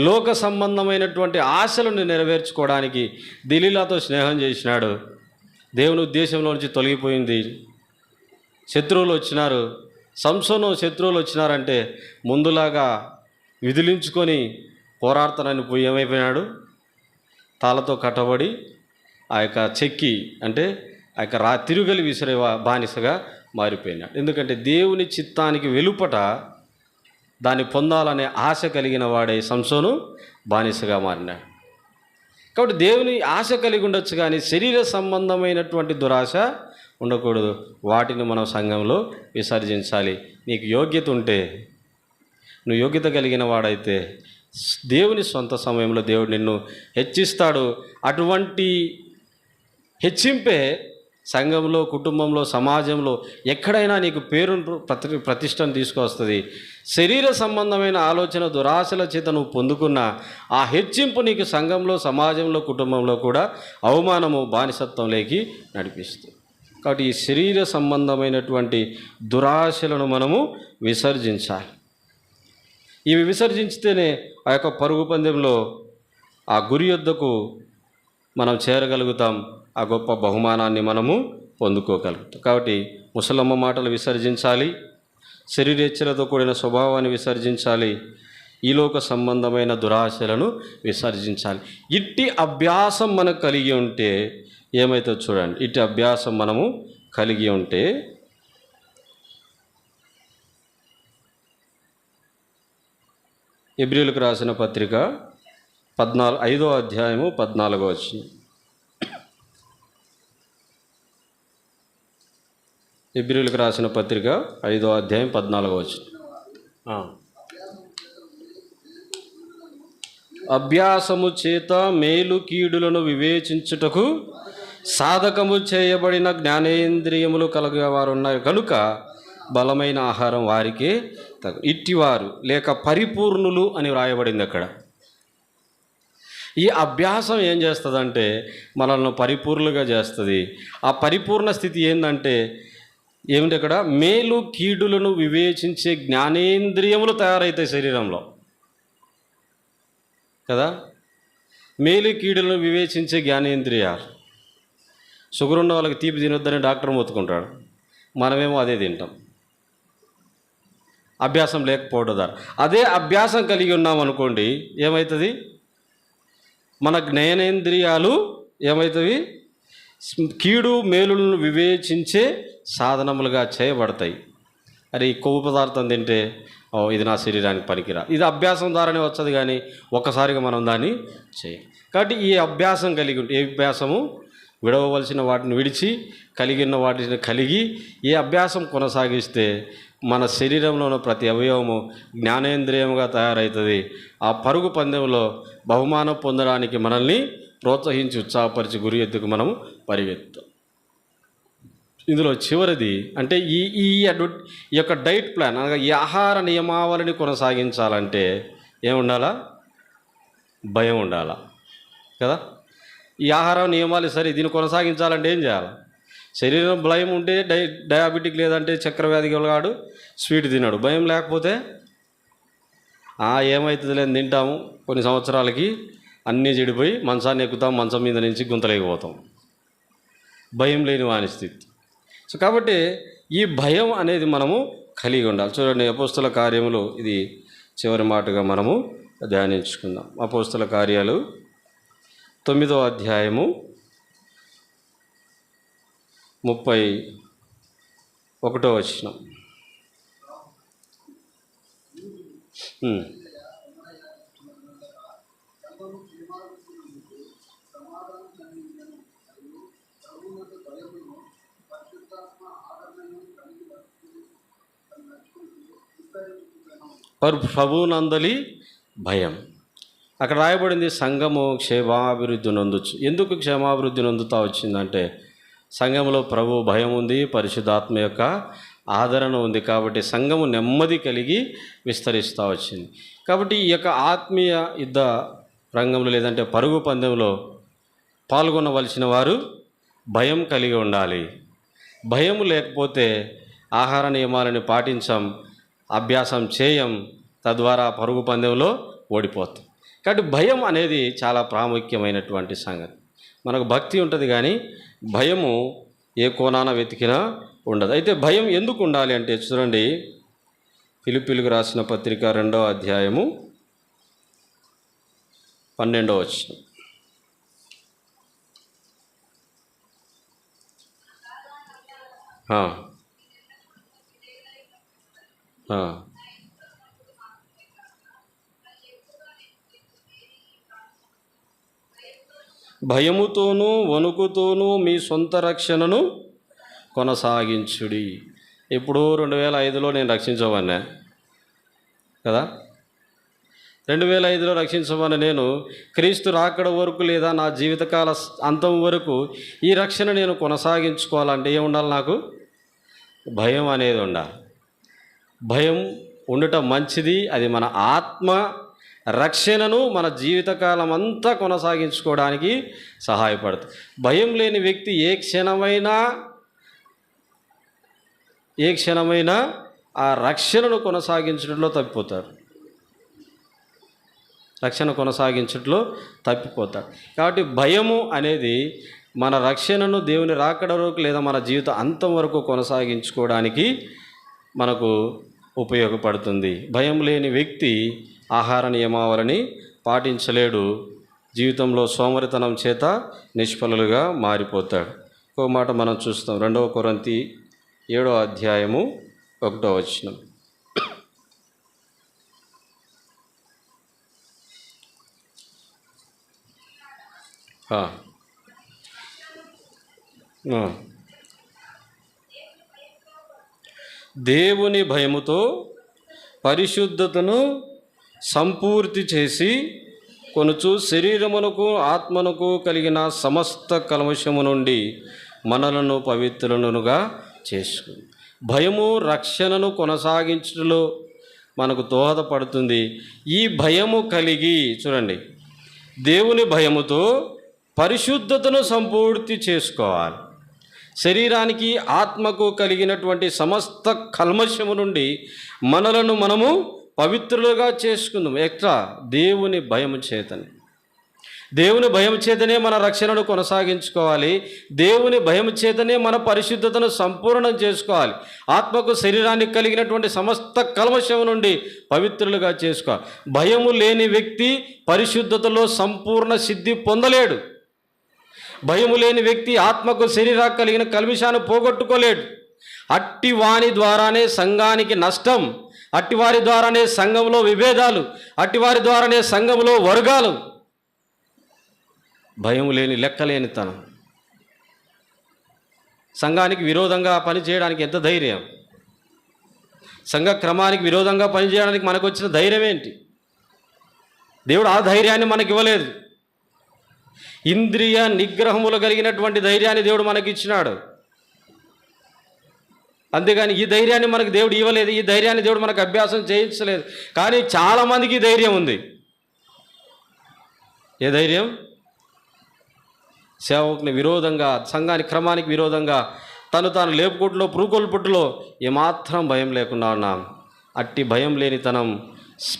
లోక సంబంధమైనటువంటి ఆశలను నెరవేర్చుకోవడానికి దిలీలాతో స్నేహం చేసినాడు. దేవుని ఉద్దేశంలో నుంచి తొలగిపోయింది. శత్రువులు వచ్చినారు. సంసోను శత్రువులు వచ్చినారంటే ముందులాగా విదిలించుకొని పోరాడతానని పోయి ఏమైపోయినాడు? తాళతో కట్టబడి ఆ యొక్క చెక్కి అంటే ఆ యొక్క తిరుగలి విసిరే బానిసగా మారిపోయినాడు. ఎందుకంటే దేవుని చిత్తానికి వెలుపట దాన్ని పొందాలనే ఆశ కలిగిన వాడే సంసోను బానిసగా మారినాడు. కాబట్టి దేవుని ఆశ కలిగి ఉండొచ్చు, కానీ శరీర సంబంధమైనటువంటి దురాశ ఉండకూడదు. వాటిని మనం సంఘంలో విసర్జించాలి. నీకు యోగ్యత ఉంటే, నువ్వు యోగ్యత కలిగిన వాడైతే దేవుని సొంత సమయంలో దేవుడు నిన్ను హెచ్చిస్తాడు. అటువంటి హెచ్చింపే సంఘంలో, కుటుంబంలో, సమాజంలో ఎక్కడైనా నీకు పేరును ప్రతిష్టను తీసుకొస్తుంది. శరీర సంబంధమైన ఆలోచన దురాశల చేత నువ్వు పొందుకున్న ఆ హెచ్చింపు నీకు సంఘంలో, సమాజంలో, కుటుంబంలో కూడా అవమానము, బానిసత్వంలోకి నడిపిస్తుంది. కాబట్టి ఈ శరీర సంబంధమైనటువంటి దురాశలను మనము విసర్జించాలి. ఇవి విసర్జించితేనే ఆ యొక్క పరుగు పందెంలో ఆ గురి యొద్దకు మనం చేరగలుగుతాం. ఆ గొప్ప బహుమానాన్ని మనము పొందుకోగలుగుతాం. కాబట్టి ముసలమ్మ మాటలు విసర్జించాలి. శరీరేచ్ఛలతో కూడిన స్వభావాన్ని విసర్జించాలి. ఈ లోక సంబంధమైన దురాశలను విసర్జించాలి. ఇట్టి అభ్యాసం మనకు కలిగి ఉంటే ఏమైతుందో చూడండి. ఇట్టి అభ్యాసం మనము కలిగి ఉంటే హెబ్రీయులకు రాసిన పత్రిక 5వ అధ్యాయము 14వ వచనం. హెబ్రీయులకు రాసిన పత్రిక 5వ అధ్యాయం 14వ వచనం. అభ్యాసము చేత మేలు కీడులను వివేచించుటకు సాధకము చేయబడిన జ్ఞానేంద్రియములు కలగవారు ఉన్నారు కనుక బలమైన ఆహారం వారికే తగు. ఇట్టివారు లేక పరిపూర్ణులు అని వ్రాయబడింది అక్కడ. ఈ అభ్యాసం ఏం చేస్తుందంటే మనల్ని పరిపూర్ణులుగా చేస్తుంది. ఆ పరిపూర్ణ స్థితి ఏంటంటే ఏమిటి? అక్కడ మేలు కీడులను వివేచించే జ్ఞానేంద్రియములు తయారవుతాయి శరీరంలో కదా. మేలు కీడులను వివేచించే జ్ఞానేంద్రియాలు. షుగర్ ఉన్న వాళ్ళకి తీపి తినొద్దని డాక్టర్ మొత్తుకుంటాడు, మనమేమో అదే తింటాం. అభ్యాసం లేకపోవడం ద్వారా. అదే అభ్యాసం కలిగి ఉన్నామనుకోండి, ఏమవుతుంది? మన జ్ఞానేంద్రియాలు ఏమవుతాయి? కీడు మేలులను వివేచించే సాధనములుగా చేయబడతాయి. అరే ఈ కొవ్వు పదార్థం తింటే ఇది నా శరీరానికి పనికిరా, ఇది అభ్యాసం ద్వారానే వచ్చదు, కానీ ఒక్కసారిగా మనం దాన్ని చేయం. కాబట్టి ఈ అభ్యాసం కలిగి ఉంటే, ఏ అభ్యాసము? విడవవలసిన వాటిని విడిచి కలిగిన వాటిని కలిగి ఏ అభ్యాసం కొనసాగిస్తే మన శరీరంలో ఉన్న ప్రతి అవయవము జ్ఞానేంద్రియంగా తయారవుతుంది. ఆ పరుగు పందెంలో బహుమానం పొందడానికి మనల్ని ప్రోత్సహించి ఉత్సాహపరిచి గురి ఎత్తుకు మనము పరిగెత్తాం. ఇందులో చివరిది అంటే ఈ యొక్క డైట్ ప్లాన్ అనగా ఈ ఆహార నియమావళిని కొనసాగించాలంటే ఏముండాలా? భయం ఉండాలా కదా. ఈ ఆహార నియమాలు సరే, దీన్ని కొనసాగించాలంటే ఏం చేయాలి? శరీరం భయం ఉంటే డయాబెటిక్ లేదంటే చక్కెరవ్యాధి గలవాడు స్వీట్ తిన్నాడు. భయం లేకపోతే ఏమవుతుంది లేని తింటాము. కొన్ని సంవత్సరాలకి అన్నీ చెడిపోయి మంచాన్ని ఎక్కుతాం, మంచం మీద నుంచి గుంతలేకపోతాం. భయం లేని వాని స్థితి. సో కాబట్టి ఈ భయం అనేది మనము కలిగి ఉండాలి. చూడండి, అపోస్తల కార్యములు ఇది చివరి మాటగా మనము ధ్యానించుకుందాం. అపోస్తల కార్యాలు 9వ అధ్యాయము 31వ వచనం. ప్రభువునందలి భయం. అక్కడ రాయబడింది సంఘము క్షేమాభివృద్ధి నొందొచ్చు. ఎందుకు క్షేమాభివృద్ధి నొందుతా వచ్చిందంటే సంఘంలో ప్రభు భయం ఉంది, పరిశుద్ధాత్మ యొక్క ఆదరణ ఉంది. కాబట్టి సంఘము నెమ్మది కలిగి విస్తరిస్తూ వచ్చింది. కాబట్టి ఈ యొక్క ఆత్మీయ యుద్ధ రంగంలో లేదంటే పరుగు పందెంలో పాల్గొనవలసిన వారు భయం కలిగి ఉండాలి. భయం లేకపోతే ఆహార నియమాలను పాటించం, అభ్యాసం చేయం, తద్వారా పరుగు పందెంలో ఓడిపోతాం. కాబట్టి భయం అనేది చాలా ప్రాముఖ్యమైనటువంటి సంగతి. మనకు భక్తి ఉంటుంది కానీ భయము ఏ కోణాన వెతికినా ఉండదు. అయితే భయం ఎందుకు ఉండాలి అంటే చూడండి, ఫిలిప్పీయులకు రాసిన పత్రిక 2వ అధ్యాయము 12వ వచనం. భయముతోనూ వణుకుతోనూ మీ సొంత రక్షణను కొనసాగించుడి. ఇప్పుడు 2005లో నేను రక్షించమన్నా కదా, 2005లో రక్షించమని నేను క్రీస్తు రాకడ వరకు లేదా నా జీవితకాల అంతం వరకు ఈ రక్షణ నేను కొనసాగించుకోవాలంటే ఏముండాలి? నాకు భయం అనేది ఉండాలి. భయం ఉండటం మంచిది. అది మన ఆత్మ రక్షణను మన జీవితకాలం అంతా కొనసాగించుకోవడానికి సహాయపడుతుంది. భయం లేని వ్యక్తి ఏ క్షణమైనా ఆ రక్షణను కొనసాగించడంలో తప్పిపోతాడు. కాబట్టి భయము అనేది మన రక్షణను దేవుని రాకడ వరకు లేదా మన జీవిత అంతం వరకు కొనసాగించుకోవడానికి మనకు ఉపయోగపడుతుంది. భయం లేని వ్యక్తి ఆహార నియమావళిని పాటించలేడు. జీవితంలో సోమరితనం చేత నిష్ఫలులుగా మారిపోతాడు. ఇంకో మాట మనం చూస్తాం, 2వ కొరింథీ 7వ అధ్యాయము 1వ వచనం. దేవుని భయముతో పరిశుద్ధతను సంపూర్తి చేసి కొనుచు శరీరమునకు ఆత్మనకు కలిగిన సమస్త కల్మషము నుండి మనలను పవిత్రులనుగా చేసుకుంది. భయము రక్షణను కొనసాగించడంలో మనకు దోహదపడుతుంది. ఈ భయము కలిగి చూడండి, దేవుని భయముతో పరిశుద్ధతను సంపూర్తి చేసుకోవాలి. శరీరానికి ఆత్మకు కలిగినటువంటి సమస్త కల్మషము నుండి మనలను మనము పవిత్రులుగా చేసుకుందాం. ఎట్లా? దేవుని భయము చేతనే. దేవుని భయం చేతనే మన రక్షణను కొనసాగించుకోవాలి. దేవుని భయం చేతనే మన పరిశుద్ధతను సంపూర్ణం చేసుకోవాలి. ఆత్మకు శరీరానికి కలిగినటువంటి సమస్త కల్మషం నుండి పవిత్రులుగా చేసుకోవాలి. భయము లేని వ్యక్తి పరిశుద్ధతలో సంపూర్ణ సిద్ధి పొందలేడు. భయము లేని వ్యక్తి ఆత్మకు శరీరానికి కలిగిన కల్మషాన్ని పోగొట్టుకోలేడు. అట్టి వాని ద్వారానే సంఘానికి నష్టం, అట్టివారి ద్వారానే సంఘంలో విభేదాలు, అట్టివారి ద్వారానే సంఘంలో వర్గాలు. భయం లేని లెక్కలేనితనం. సంఘానికి విరోధంగా పనిచేయడానికి ఎంత ధైర్యం! సంఘ క్రమానికి విరోధంగా పనిచేయడానికి మనకు వచ్చిన ధైర్యం ఏంటి? దేవుడు ఆ ధైర్యాన్ని మనకి ఇవ్వలేదు. ఇంద్రియ నిగ్రహములు కలిగినటువంటి ధైర్యాన్ని దేవుడు మనకి ఇచ్చినాడు. అంతేగాని ఈ ధైర్యాన్ని మనకు దేవుడు ఇవ్వలేదు. ఈ ధైర్యాన్ని దేవుడు మనకు అభ్యాసం చేయించలేదు. కానీ చాలామందికి ఈ ధైర్యం ఉంది. ఏ ధైర్యం? సేవకుని విరోధంగా, సంఘాని క్రమానికి విరోధంగా, తాను లేపుకొట్టులో పురుకొల్పుట్టులో ఏమాత్రం భయం లేకుండా ఉన్నాం. అట్టి భయం లేనితనం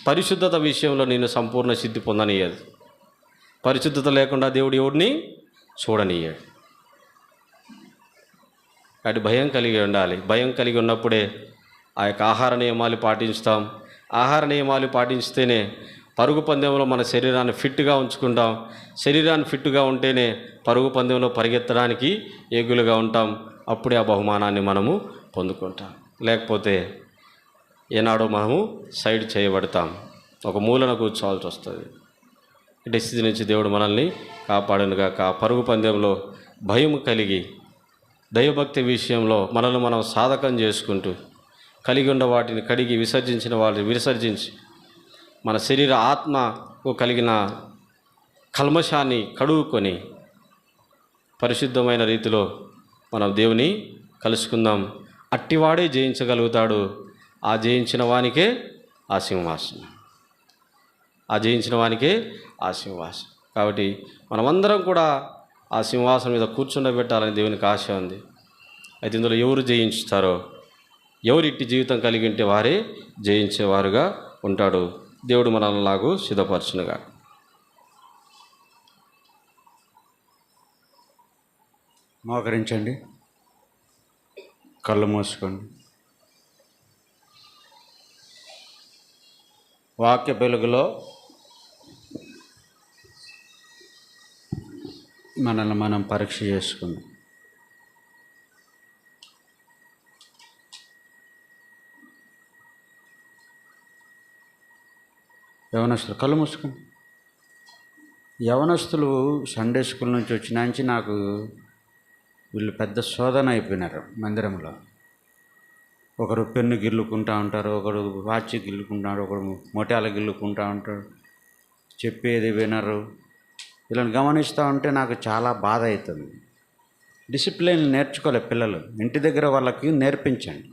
పరిశుద్ధత విషయంలో నేను సంపూర్ణ సిద్ధి పొందనీయదు. పరిశుద్ధత లేకుండా దేవుడు ఎవడిని చూడనీయాడు. అటు భయం కలిగి ఉండాలి. భయం కలిగి ఉన్నప్పుడే ఆ యొక్క ఆహార నియమాలు పాటిస్తాం. ఆహార నియమాలు పాటిస్తేనే పరుగు పందెంలో మన శరీరాన్ని ఫిట్గా ఉంచుకుంటాం. శరీరాన్ని ఫిట్గా ఉంటేనే పరుగు పందెంలో పరిగెత్తడానికి ఏగులుగా ఉంటాం. అప్పుడే ఆ బహుమానాన్ని మనము పొందుకుంటాం. లేకపోతే ఏనాడో మనము సైడ్ చేయబడతాం, ఒక మూలన కూర్చోవాల్సి వస్తుంది. ఇటు స్థితి నుంచి దేవుడు మనల్ని కాపాడనుగాక. ఆ పరుగు పందెంలో భయం కలిగి, దైవభక్తి విషయంలో మనల్ని మనం సాధకం చేసుకుంటూ, కలిగి ఉన్న వాటిని కడిగి విసర్జించిన వాటిని విసర్జించి, మన శరీర ఆత్మకు కలిగిన కల్మషాన్ని కడుగుకొని పరిశుద్ధమైన రీతిలో మనం దేవుని కలుసుకుందాం. అట్టివాడే జయించగలుగుతాడు. ఆ జయించిన వానికే ఆ సింహాసనం, ఆ జయించిన వానికే ఆ సింహాసనం. కాబట్టి మనమందరం కూడా ఆ సింహాసనం మీద కూర్చుండబెట్టాలని దేవునికి ఆశ ఉంది. అయితే ఇందులో ఎవరు జయించుతారో, ఎవరు ఇట్టి జీవితం కలిగి ఉంటే వారే జయించేవారుగా ఉంటాడు. దేవుడు మనల్ని లాగు సిద్ధపరచునుగా. మోకరించండి, కళ్ళు మూసుకోండి. వాక్య వెలుగులో మనల్ని మనం పరీక్ష చేసుకుందాం. యవనస్తులు కళ్ళు మూసుకోండి. యవనస్తులు సండే స్కూల్ నుంచి వచ్చినాంచి నాకు వీళ్ళు పెద్ద శోధన అయిపోయినారు మందిరంలో. ఒకరు పెన్ను గిల్లుకుంటూ ఉంటారు, ఒకడు వాచి గిల్లుకుంటాడు, ఒకడు మొటాల గిల్లుకుంటూ ఉంటాడు, చెప్పేది వినరు. వీళ్ళని గమనిస్తూ ఉంటే నాకు చాలా బాధ అవుతుంది. డిసిప్లిన్ నేర్చుకోలే పిల్లలు. ఇంటి దగ్గర వాళ్ళకి నేర్పించండి.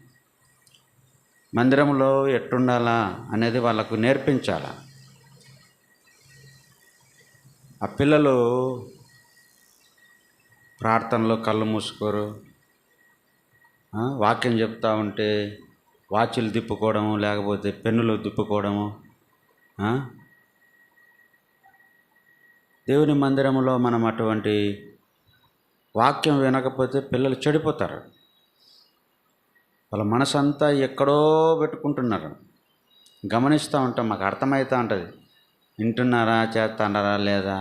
మందిరంలో ఎట్టుండాలా అనేది వాళ్ళకు నేర్పించాలా. ఆ పిల్లలు ప్రార్థనలో కళ్ళు మూసుకోరు, వాక్యం చెప్తా ఉంటే వాచులు తిప్పుకోవడము, లేకపోతే పెన్నులు తిప్పుకోవడము. దేవుని మందిరంలో మనం అటువంటి వాక్యం వినకపోతే పిల్లలు చెడిపోతారు. వాళ్ళ మనసంతా ఎక్కడో పెట్టుకుంటున్నారు. గమనిస్తూ ఉంటాం, మాకు అర్థమవుతూ ఉంటుంది. వింటున్నారా, చేస్తున్నారా లేదా.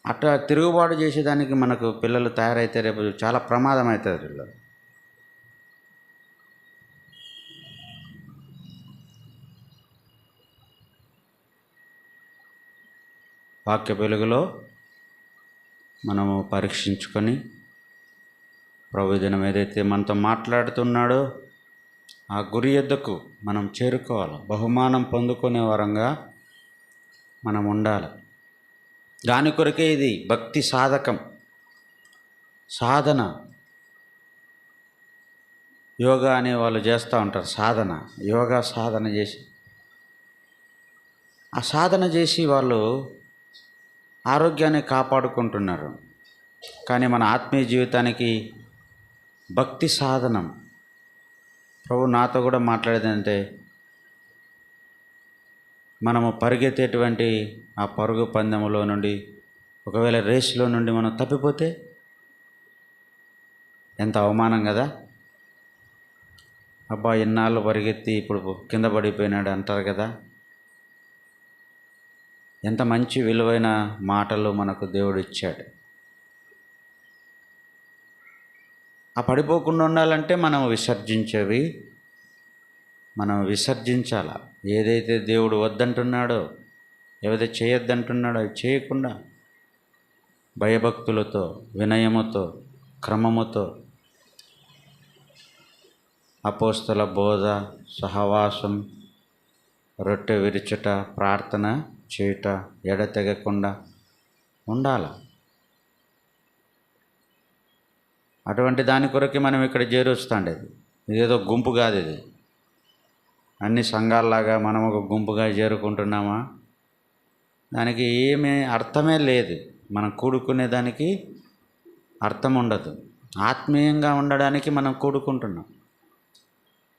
అట్లా తిరుగుబాటు చేసేదానికి మనకు పిల్లలు తయారైతే రేపు చాలా ప్రమాదం అవుతుంది. పిల్లలు వాక్య వెలుగులో మనము పరీక్షించుకొని ప్రభు దినం ఏదైతే మనతో మాట్లాడుతున్నాడో ఆ గురి ఎద్దకు మనం చేరుకోవాలి. బహుమానం పొందుకునే వరంగా మనం ఉండాలి. దాని కొరకే ఇది భక్తి సాధకం, సాధన. యోగా అనే వాళ్ళు చేస్తూ ఉంటారు సాధన. యోగా సాధన చేసి, ఆ సాధన చేసి వాళ్ళు ఆరోగ్యాన్ని కాపాడుకుంటున్నారు. కానీ మన ఆత్మీయ జీవితానికి భక్తి సాధనం. ప్రభు నాతో కూడా మాట్లాడేదంటే, మనము పరిగెత్తేటువంటి ఆ పరుగు పందెములో నుండి, ఒకవేళ రేసులో నుండి మనం తప్పిపోతే ఎంత అవమానం కదా. అబ్బా ఇన్నాళ్ళు పరిగెత్తి ఇప్పుడు కింద పడిపోయినాడు అంటారు కదా. ఎంత మంచి విలువైన మాటలు మనకు దేవుడు ఇచ్చాడు. ఆ పడిపోకుండా ఉండాలంటే మనం విసర్జించేవి మనం విసర్జించాల. ఏదైతే దేవుడు వద్దంటున్నాడో, ఏదైతే చేయొద్దంటున్నాడో అవి చేయకుండా భయభక్తులతో, వినయముతో, క్రమముతో అపోస్తల బోధ, సహవాసం, రొట్టె విరుచుట, ప్రార్థన చేయుట ఎడతెగకుండా ఉండాలి. అటువంటి దాని కొరకే మనం ఇక్కడ చేరుస్తాండేది. ఇదేదో గుంపు కాదు. ఇది అన్ని సంఘాల్లాగా మనం ఒక గుంపుగా చేరుకుంటున్నామా, దానికి ఏమీ అర్థమే లేదు. మనం కూడుకునే దానికి అర్థం ఉండదు. ఆత్మీయంగా ఉండడానికి మనం కూడుకుంటున్నాం.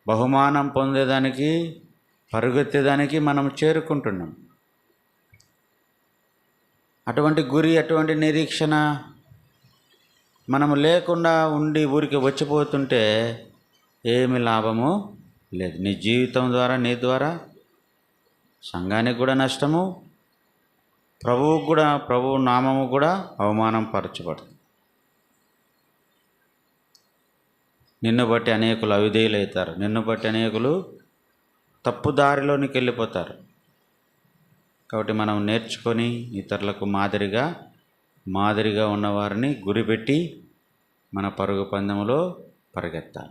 బహుమానం పొందేదానికి, పరుగెత్తేదానికి మనం చేరుకుంటున్నాం. అటువంటి గురి, అటువంటి నిరీక్షణ మనము లేకుండా ఉండి ఊరికి వచ్చిపోతుంటే ఏమి లాభము లేదు. నీ జీవితం ద్వారా, నీ ద్వారా సంఘానికి కూడా నష్టము, ప్రభువు నామము కూడా అవమానం పరచబడుతుంది. నిన్ను బట్టి అనేకులు అవిధేయులవుతారు, నిన్ను బట్టి అనేకులు తప్పు దారిలోనికి వెళ్ళిపోతారు. కాబట్టి మనం నేర్చుకొని ఇతరులకు మాదిరిగా ఉన్నవారిని గురిపెట్టి మన పరుగు పందెములో పరిగెత్తాలి.